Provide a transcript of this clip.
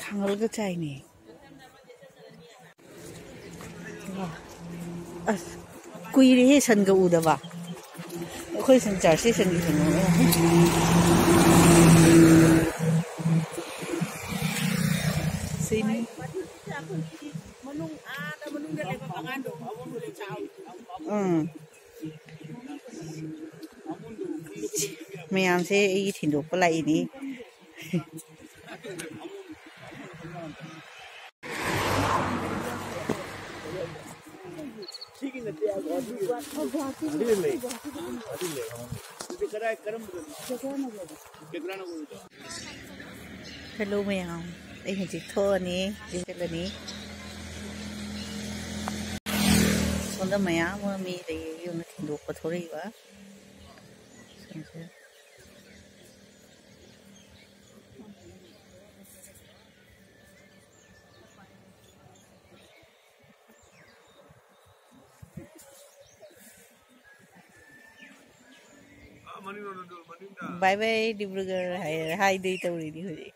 थांगलगा चाइने अस कुइरे हे सनगा उदबा अखोय सन चार्सी सनगी सन सिनी मैम से ये थिंदोक लाइनी हेलो मैम ए हजी थोनी जिंगलनी सोंदा मैम मी रे युन थिंदोक पथोरैबा बाय बाय डिब्रुगढ़ हाय हाय दे तौरी दी होई